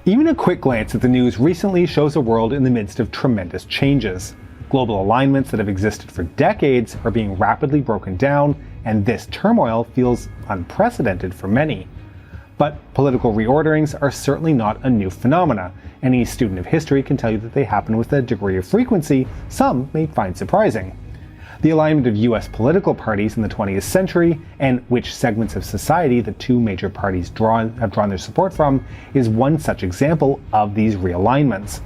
Even a quick glance at the news recently shows a world in the midst of tremendous changes. Global alignments that have existed for decades are being rapidly broken down, and this turmoil feels unprecedented for many. But political reorderings are certainly not a new phenomena. Any student of history can tell you that they happen with a degree of frequency some may find surprising. The alignment of US political parties in the 20th century, and which segments of society the two major parties have drawn their support from, is one such example of these realignments.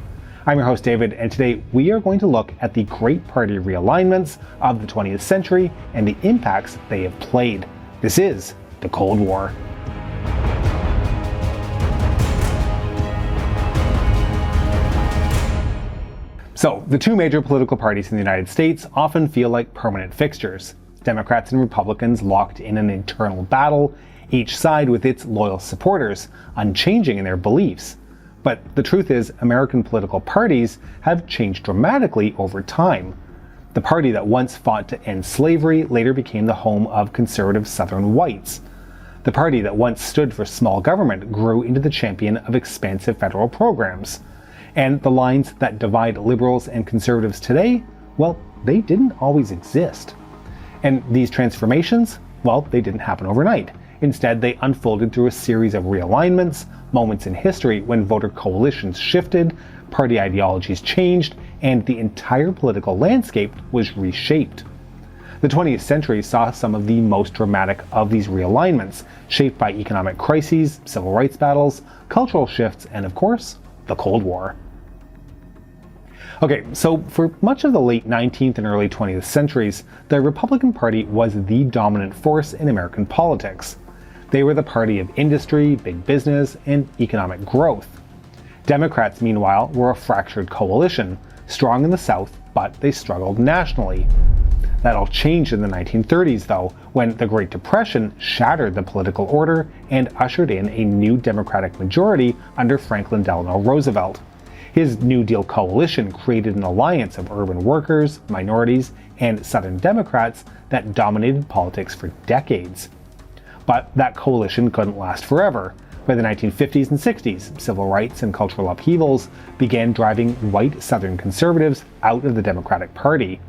I'm your host David, and today we are going to look at the Great Party Realignments of the 20th century and the impacts they have played. This is the Cold War. So, the two major political parties in the United States often feel like permanent fixtures. Democrats and Republicans locked in an internal battle, each side with its loyal supporters, unchanging in their beliefs. But the truth is, American political parties have changed dramatically over time. The party that once fought to end slavery later became the home of conservative Southern whites. The party that once stood for small government grew into the champion of expansive federal programs. And the lines that divide liberals and conservatives today, well, they didn't always exist. And these transformations, well, they didn't happen overnight. Instead, they unfolded through a series of realignments, moments in history when voter coalitions shifted, party ideologies changed, and the entire political landscape was reshaped. The 20th century saw some of the most dramatic of these realignments, shaped by economic crises, civil rights battles, cultural shifts, and of course, the Cold War. Okay, so for much of the late 19th and early 20th centuries, the Republican Party was the dominant force in American politics. They were the party of industry, big business, and economic growth. Democrats, meanwhile, were a fractured coalition, strong in the South, but they struggled nationally. That all changed in the 1930s, though, when the Great Depression shattered the political order and ushered in a new Democratic majority under Franklin Delano Roosevelt. His New Deal coalition created an alliance of urban workers, minorities, and Southern Democrats that dominated politics for decades. But that coalition couldn't last forever. By the 1950s and 60s, civil rights and cultural upheavals began driving white Southern conservatives out of the Democratic Party.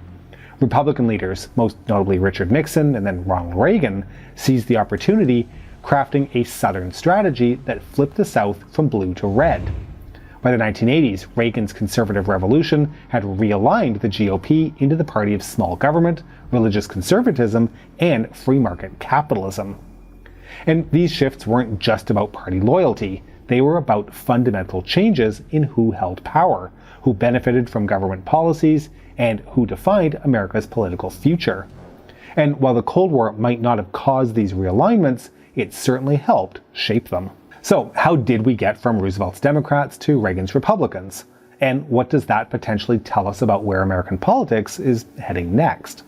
Republican leaders, most notably Richard Nixon and then Ronald Reagan, seized the opportunity, crafting a Southern strategy that flipped the South from blue to red. By the 1980s, Reagan's conservative revolution had realigned the GOP into the party of small government, religious conservatism, and free market capitalism. And these shifts weren't just about party loyalty. They were about fundamental changes in who held power, who benefited from government policies, and who defined America's political future. And while the Cold War might not have caused these realignments, it certainly helped shape them. So, how did we get from Roosevelt's Democrats to Reagan's Republicans? And what does that potentially tell us about where American politics is heading next?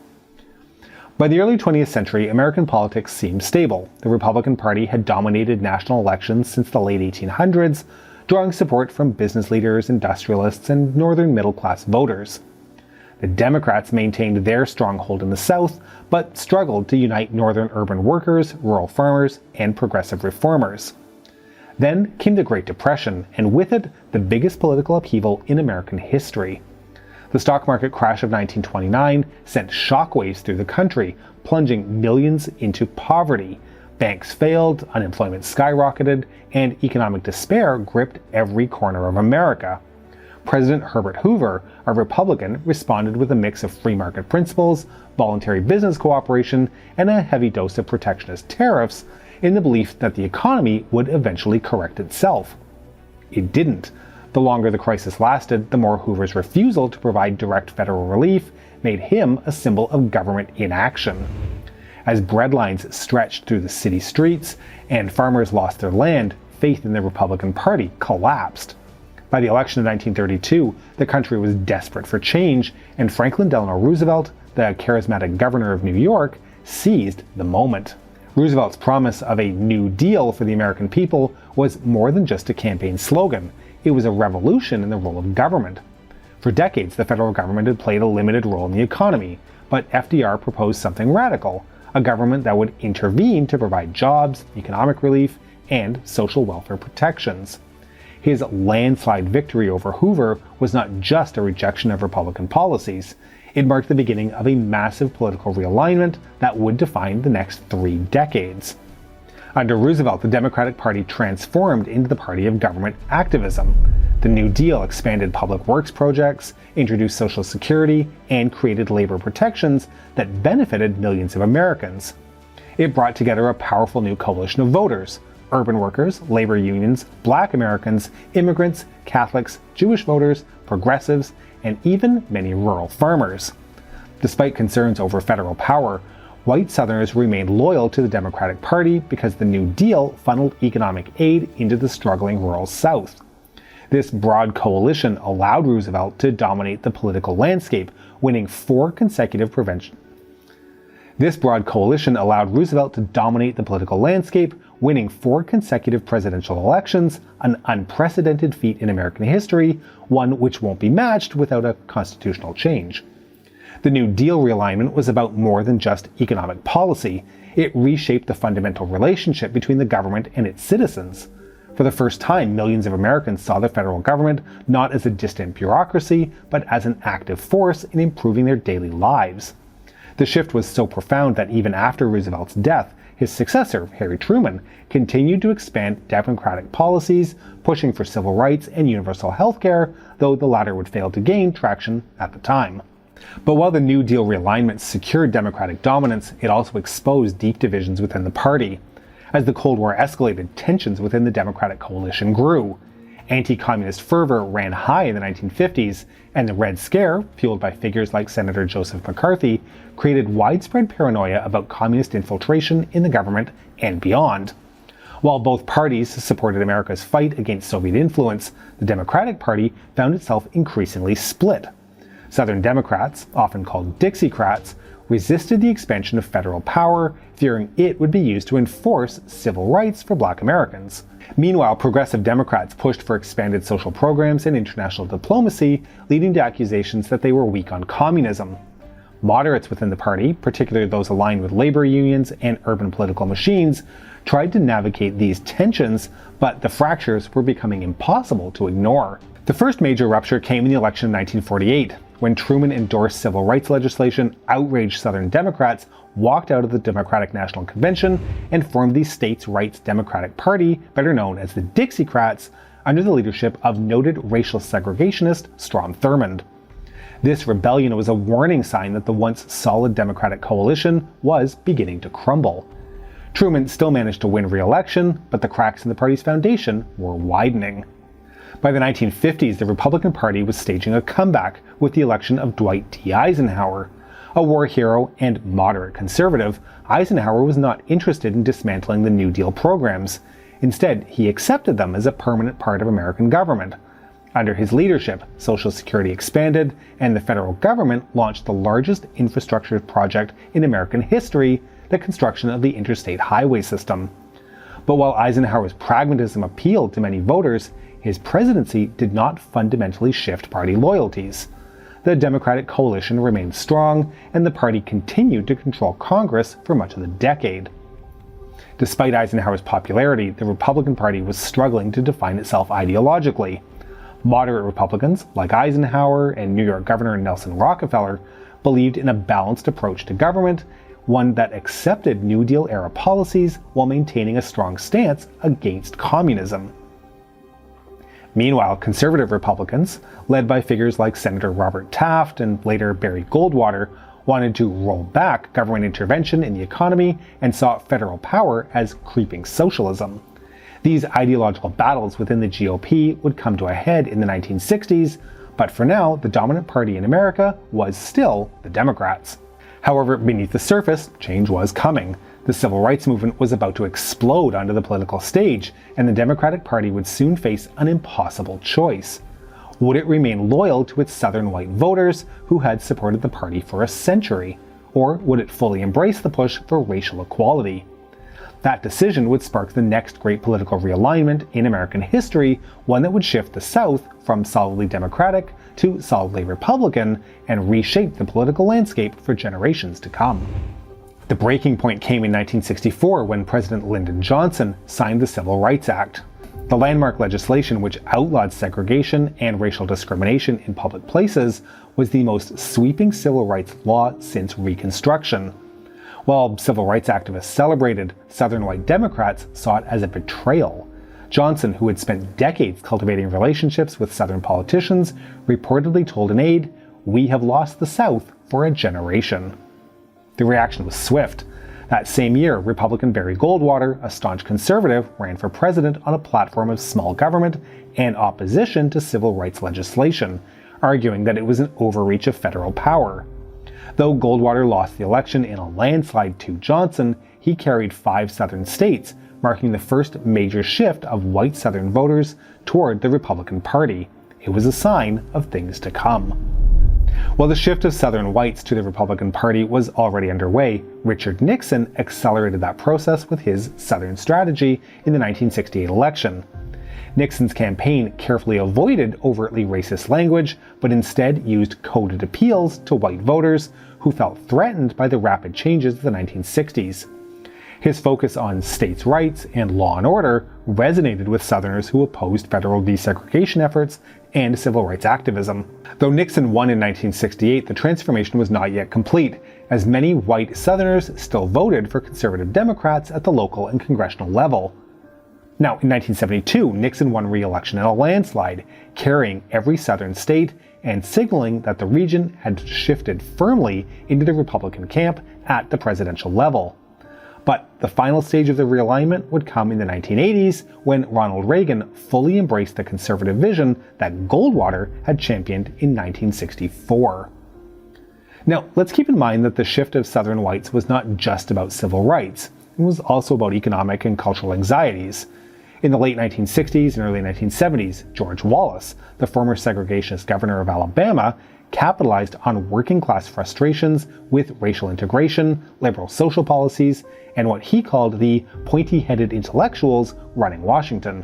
By the early 20th century, American politics seemed stable. The Republican Party had dominated national elections since the late 1800s, drawing support from business leaders, industrialists, and northern middle-class voters. The Democrats maintained their stronghold in the South, but struggled to unite northern urban workers, rural farmers, and progressive reformers. Then came the Great Depression, and with it, the biggest political upheaval in American history. The stock market crash of 1929 sent shockwaves through the country, plunging millions into poverty. Banks failed, unemployment skyrocketed, and economic despair gripped every corner of America. President Herbert Hoover, a Republican, responded with a mix of free market principles, voluntary business cooperation, and a heavy dose of protectionist tariffs, in the belief that the economy would eventually correct itself. It didn't. The longer the crisis lasted, the more Hoover's refusal to provide direct federal relief made him a symbol of government inaction. As breadlines stretched through the city streets and farmers lost their land, faith in the Republican Party collapsed. By the election of 1932, the country was desperate for change, and Franklin Delano Roosevelt, the charismatic governor of New York, seized the moment. Roosevelt's promise of a New Deal for the American people was more than just a campaign slogan. It was a revolution in the role of government. For decades, the federal government had played a limited role in the economy, but FDR proposed something radical, a government that would intervene to provide jobs, economic relief, and social welfare protections. His landslide victory over Hoover was not just a rejection of Republican policies. It marked the beginning of a massive political realignment that would define the next 3 decades. Under Roosevelt, the Democratic Party transformed into the party of government activism. The New Deal expanded public works projects, introduced Social Security, and created labor protections that benefited millions of Americans. It brought together a powerful new coalition of voters: urban workers, labor unions, Black Americans, immigrants, Catholics, Jewish voters, progressives, and even many rural farmers. Despite concerns over federal power, white Southerners remained loyal to the Democratic Party because the New Deal funneled economic aid into the struggling rural South. This broad coalition allowed Roosevelt to dominate the political landscape, winning 4 consecutive presidential elections, an unprecedented feat in American history, one which won't be matched without a constitutional change. The New Deal realignment was about more than just economic policy. It reshaped the fundamental relationship between the government and its citizens. For the first time, millions of Americans saw the federal government not as a distant bureaucracy, but as an active force in improving their daily lives. The shift was so profound that even after Roosevelt's death, his successor, Harry Truman, continued to expand Democratic policies, pushing for civil rights and universal health care, though the latter would fail to gain traction at the time. But while the New Deal realignment secured Democratic dominance, it also exposed deep divisions within the party. As the Cold War escalated, tensions within the Democratic coalition grew. Anti-communist fervor ran high in the 1950s, and the Red Scare, fueled by figures like Senator Joseph McCarthy, created widespread paranoia about communist infiltration in the government and beyond. While both parties supported America's fight against Soviet influence, the Democratic Party found itself increasingly split. Southern Democrats, often called Dixiecrats, resisted the expansion of federal power, fearing it would be used to enforce civil rights for Black Americans. Meanwhile, progressive Democrats pushed for expanded social programs and international diplomacy, leading to accusations that they were weak on communism. Moderates within the party, particularly those aligned with labor unions and urban political machines, tried to navigate these tensions, but the fractures were becoming impossible to ignore. The first major rupture came in the election of 1948, when Truman endorsed civil rights legislation. Outraged Southern Democrats walked out of the Democratic National Convention and formed the States' Rights Democratic Party, better known as the Dixiecrats, under the leadership of noted racial segregationist Strom Thurmond. This rebellion was a warning sign that the once solid Democratic coalition was beginning to crumble. Truman still managed to win re-election, but the cracks in the party's foundation were widening. By the 1950s, the Republican Party was staging a comeback with the election of Dwight D. Eisenhower. A war hero and moderate conservative, Eisenhower was not interested in dismantling the New Deal programs. Instead, he accepted them as a permanent part of American government. Under his leadership, Social Security expanded, and the federal government launched the largest infrastructure project in American history, the construction of the interstate highway system. But while Eisenhower's pragmatism appealed to many voters, his presidency did not fundamentally shift party loyalties. The Democratic coalition remained strong, and the party continued to control Congress for much of the decade. Despite Eisenhower's popularity, the Republican Party was struggling to define itself ideologically. Moderate Republicans, like Eisenhower and New York Governor Nelson Rockefeller, believed in a balanced approach to government, one that accepted New Deal-era policies while maintaining a strong stance against communism. Meanwhile, conservative Republicans, led by figures like Senator Robert Taft and later Barry Goldwater, wanted to roll back government intervention in the economy and saw federal power as creeping socialism. These ideological battles within the GOP would come to a head in the 1960s, but for now, the dominant party in America was still the Democrats. However, beneath the surface, change was coming. The civil rights movement was about to explode onto the political stage, and the Democratic Party would soon face an impossible choice. Would it remain loyal to its Southern white voters who had supported the party for a century? Or would it fully embrace the push for racial equality? That decision would spark the next great political realignment in American history, one that would shift the South from solidly Democratic to solidly Republican and reshape the political landscape for generations to come. The breaking point came in 1964 when President Lyndon Johnson signed the Civil Rights Act. The landmark legislation which outlawed segregation and racial discrimination in public places was the most sweeping civil rights law since Reconstruction. While civil rights activists celebrated, Southern white Democrats saw it as a betrayal. Johnson, who had spent decades cultivating relationships with Southern politicians, reportedly told an aide, "We have lost the South for a generation." The reaction was swift. That same year, Republican Barry Goldwater, a staunch conservative, ran for president on a platform of small government and opposition to civil rights legislation, arguing that it was an overreach of federal power. Though Goldwater lost the election in a landslide to Johnson, he carried 5 Southern states, marking the first major shift of white Southern voters toward the Republican Party. It was a sign of things to come. While the shift of Southern whites to the Republican Party was already underway, Richard Nixon accelerated that process with his Southern strategy in the 1968 election. Nixon's campaign carefully avoided overtly racist language, but instead used coded appeals to white voters who felt threatened by the rapid changes of the 1960s. His focus on states' rights and law and order resonated with Southerners who opposed federal desegregation efforts and civil rights activism. Though Nixon won in 1968, the transformation was not yet complete, as many white Southerners still voted for conservative Democrats at the local and congressional level. Now, in 1972, Nixon won re-election in a landslide, carrying every Southern state and signaling that the region had shifted firmly into the Republican camp at the presidential level. But the final stage of the realignment would come in the 1980s, when Ronald Reagan fully embraced the conservative vision that Goldwater had championed in 1964. Now, let's keep in mind that the shift of Southern whites was not just about civil rights. It was also about economic and cultural anxieties. In the late 1960s and early 1970s, George Wallace, the former segregationist governor of Alabama, capitalized on working-class frustrations with racial integration, liberal social policies, and what he called the pointy-headed intellectuals running Washington.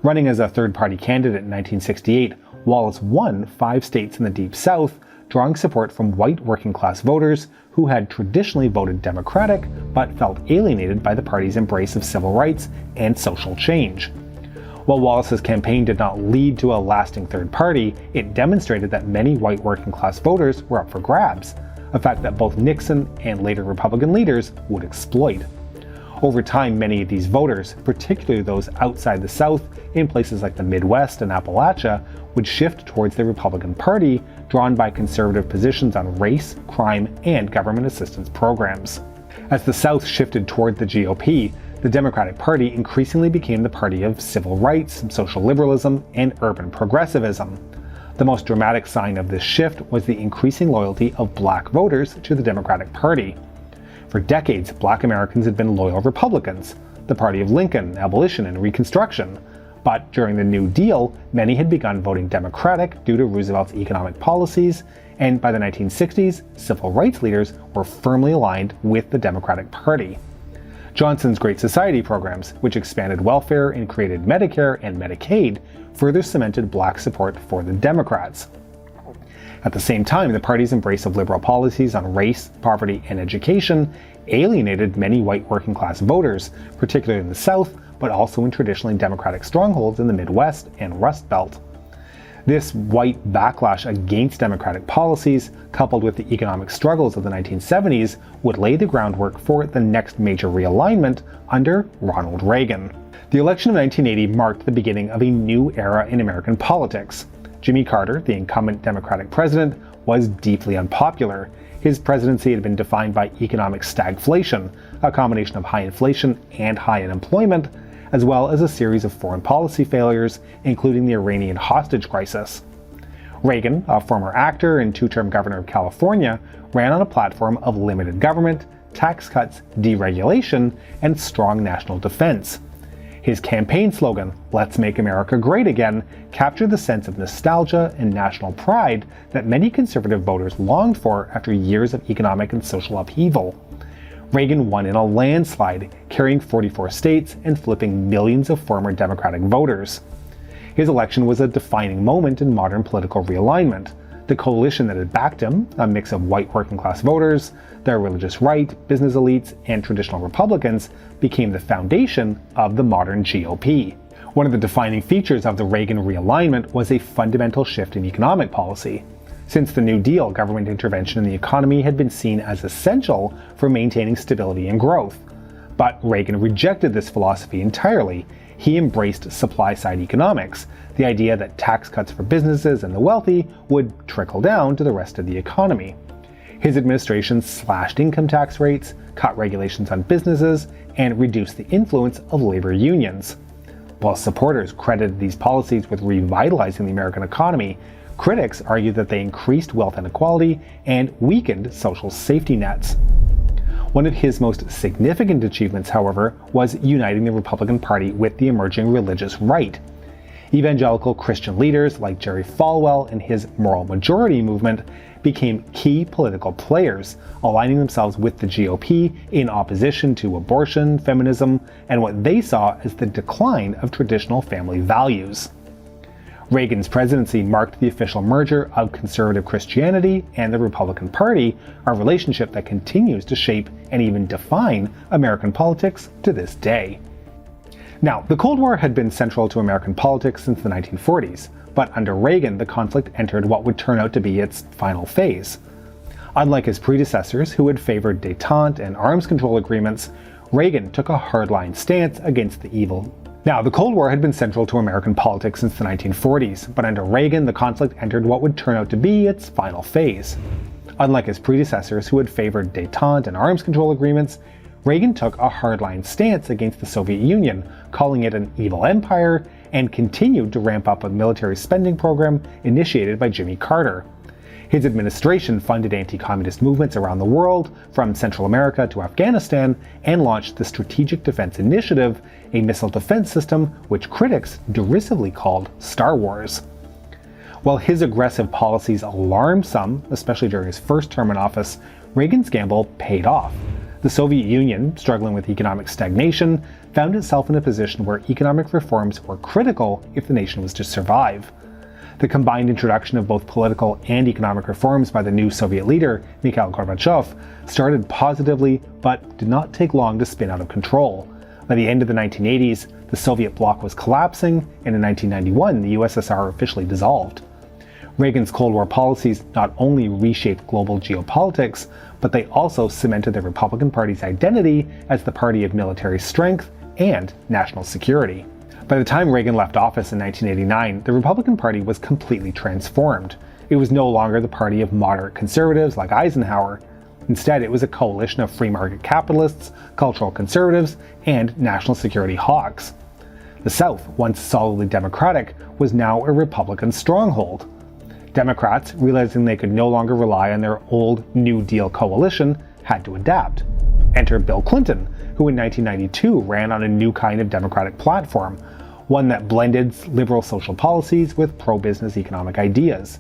Running as a third-party candidate in 1968, Wallace won 5 states in the Deep South, drawing support from white working-class voters who had traditionally voted Democratic but felt alienated by the party's embrace of civil rights and social change. While Wallace's campaign did not lead to a lasting third party, it demonstrated that many white working-class voters were up for grabs, a fact that both Nixon and later Republican leaders would exploit. Over time, many of these voters, particularly those outside the South in places like the Midwest and Appalachia, would shift towards the Republican Party, drawn by conservative positions on race, crime, and government assistance programs. As the South shifted toward the GOP, the Democratic Party increasingly became the party of civil rights, social liberalism, and urban progressivism. The most dramatic sign of this shift was the increasing loyalty of black voters to the Democratic Party. For decades, black Americans had been loyal Republicans, the party of Lincoln, abolition, and Reconstruction. But during the New Deal, many had begun voting Democratic due to Roosevelt's economic policies, and by the 1960s, civil rights leaders were firmly aligned with the Democratic Party. Johnson's Great Society programs, which expanded welfare and created Medicare and Medicaid, further cemented black support for the Democrats. At the same time, the party's embrace of liberal policies on race, poverty, and education alienated many white working-class voters, particularly in the South, but also in traditionally Democratic strongholds in the Midwest and Rust Belt. This white backlash against Democratic policies, coupled with the economic struggles of the 1970s, would lay the groundwork for the next major realignment under Ronald Reagan. The election of 1980 marked the beginning of a new era in American politics. Jimmy Carter, the incumbent Democratic president, was deeply unpopular. His presidency had been defined by economic stagflation, a combination of high inflation and high unemployment, as well as a series of foreign policy failures, including the Iranian hostage crisis. Reagan, a former actor and 2-term governor of California, ran on a platform of limited government, tax cuts, deregulation, and strong national defense. His campaign slogan, "Let's Make America Great Again," captured the sense of nostalgia and national pride that many conservative voters longed for after years of economic and social upheaval. Reagan won in a landslide, carrying 44 states and flipping millions of former Democratic voters. His election was a defining moment in modern political realignment. The coalition that had backed him, a mix of white working-class voters, the religious right, business elites, and traditional Republicans, became the foundation of the modern GOP. One of the defining features of the Reagan realignment was a fundamental shift in economic policy. Since the New Deal, government intervention in the economy had been seen as essential for maintaining stability and growth. But Reagan rejected this philosophy entirely. He embraced supply-side economics, the idea that tax cuts for businesses and the wealthy would trickle down to the rest of the economy. His administration slashed income tax rates, cut regulations on businesses, and reduced the influence of labor unions. While supporters credited these policies with revitalizing the American economy, critics argued that they increased wealth inequality and weakened social safety nets. One of his most significant achievements, however, was uniting the Republican Party with the emerging religious right. Evangelical Christian leaders like Jerry Falwell and his moral majority movement became key political players, aligning themselves with the GOP in opposition to abortion, feminism, and what they saw as the decline of traditional family values. Reagan's presidency marked the official merger of conservative Christianity and the Republican Party, a relationship that continues to shape and even define American politics to this day. Now, the Cold War had been central to American politics since the 1940s, but under Reagan, the conflict entered what would turn out to be its final phase. Unlike his predecessors, who had favored détente and arms control agreements, Reagan took a hardline stance against the evil. Now, the Cold War had been central to American politics since the 1940s, but under Reagan, the conflict entered what would turn out to be its final phase. Unlike his predecessors, who had favored détente and arms control agreements, Reagan took a hardline stance against the Soviet Union, calling it an evil empire, and continued to ramp up a military spending program initiated by Jimmy Carter. His administration funded anti-communist movements around the world, from Central America to Afghanistan, and launched the Strategic Defense Initiative, a missile defense system which critics derisively called Star Wars. While his aggressive policies alarmed some, especially during his first term in office, Reagan's gamble paid off. The Soviet Union, struggling with economic stagnation, found itself in a position where economic reforms were critical if the nation was to survive. The combined introduction of both political and economic reforms by the new Soviet leader, Mikhail Gorbachev, started positively but did not take long to spin out of control. By the end of the 1980s, the Soviet bloc was collapsing, and in 1991, the USSR officially dissolved. Reagan's Cold War policies not only reshaped global geopolitics, but they also cemented the Republican Party's identity as the party of military strength and national security. By the time Reagan left office in 1989, the Republican Party was completely transformed. It was no longer the party of moderate conservatives like Eisenhower. Instead, it was a coalition of free market capitalists, cultural conservatives, and national security hawks. The South, once solidly Democratic, was now a Republican stronghold. Democrats, realizing they could no longer rely on their old New Deal coalition, had to adapt. Enter Bill Clinton, who in 1992 ran on a new kind of Democratic platform, one that blended liberal social policies with pro-business economic ideas.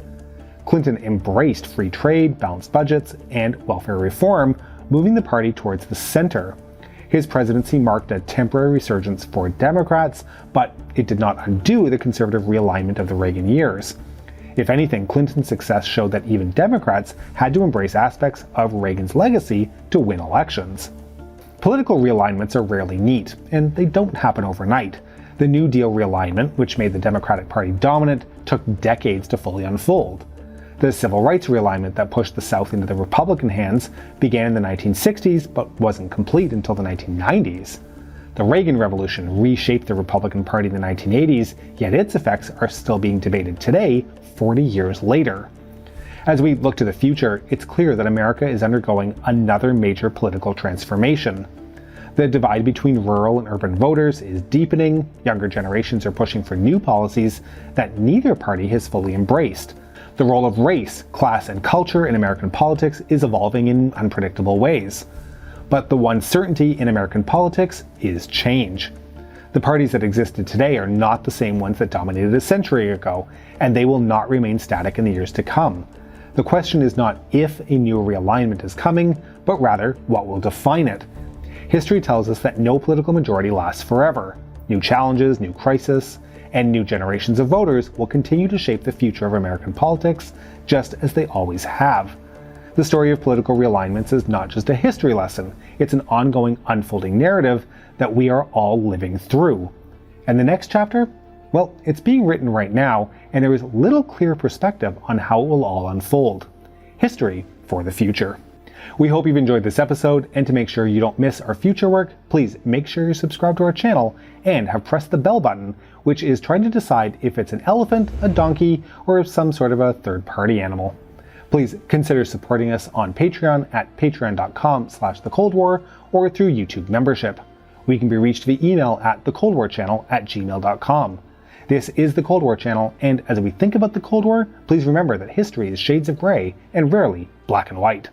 Clinton embraced free trade, balanced budgets, and welfare reform, moving the party towards the center. His presidency marked a temporary resurgence for Democrats, but it did not undo the conservative realignment of the Reagan years. If anything, Clinton's success showed that even Democrats had to embrace aspects of Reagan's legacy to win elections. Political realignments are rarely neat, and they don't happen overnight. The New Deal realignment, which made the Democratic Party dominant, took decades to fully unfold. The civil rights realignment that pushed the South into the Republican hands began in the 1960s, but wasn't complete until the 1990s. The Reagan Revolution reshaped the Republican Party in the 1980s, yet its effects are still being debated today, 40 years later. As we look to the future, it's clear that America is undergoing another major political transformation. The divide between rural and urban voters is deepening, younger generations are pushing for new policies that neither party has fully embraced. The role of race, class, and culture in American politics is evolving in unpredictable ways. But the one certainty in American politics is change. The parties that existed today are not the same ones that dominated a century ago, and they will not remain static in the years to come. The question is not if a new realignment is coming, but rather what will define it. History tells us that no political majority lasts forever. New challenges, new crises, and new generations of voters will continue to shape the future of American politics, just as they always have. The story of political realignments is not just a history lesson, it's an ongoing unfolding narrative that we are all living through. And the next chapter? Well, it's being written right now, and there is little clear perspective on how it will all unfold. History for the future. We hope you've enjoyed this episode, and to make sure you don't miss our future work, please make sure you're subscribed to our channel and have pressed the bell button, which is trying to decide if it's an elephant, a donkey, or some sort of a third-party animal. Please consider supporting us on Patreon at patreon.com/thecoldwar or through YouTube membership. We can be reached via email at thecoldwarchannel@gmail.com. This is the Cold War Channel, and as we think about the Cold War, please remember that history is shades of gray and rarely black and white.